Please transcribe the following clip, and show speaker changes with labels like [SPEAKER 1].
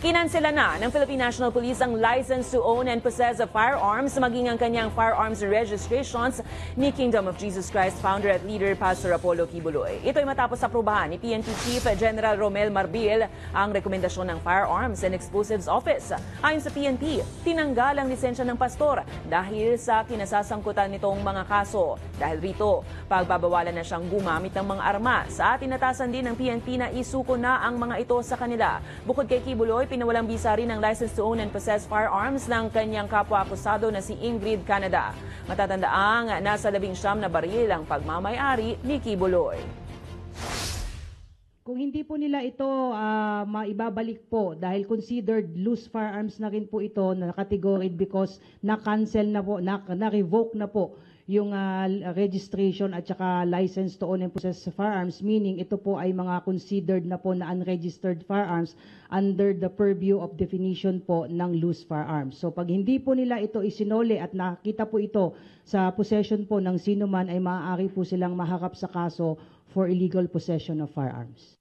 [SPEAKER 1] Kinansela na ng Philippine National Police ang license to own and possess of firearms maging ang kanyang firearms registrations ni Kingdom of Jesus Christ founder at leader Pastor Apollo Kibuloy. Ito ay matapos aprobahan ni PNP Chief General Romel Marbil ang rekomendasyon ng Firearms and Explosives Office. Ayon sa PNP, tinanggal ang lisensya ng pastor dahil sa kinasasangkutan nitong mga kaso. Dahil rito, pagbabawalan na siyang gumamit ng mga arma. Sa atin, din ng PNP na isuko na ang mga ito sa kanila. Bukod kay Kibuloy, pinawalang bisa rin ng license to own and possess firearms ng kanyang kapwa-akusado na si Ingrid Canada. Matatandaang nasa 19 na baril ang pagmamay-ari ni Kibuloy.
[SPEAKER 2] Kung hindi po nila ito maibabalik po dahil considered loose firearms na rin po ito na category because na-cancel na po, na-revoke na po yung registration at saka license to own and possess firearms, meaning ito po ay mga considered na po na unregistered firearms under the purview of definition po ng loose firearms. So pag hindi po nila ito isinole at nakita po ito sa possession po ng sino man ay maaari po silang maharap sa kaso for illegal possession of firearms.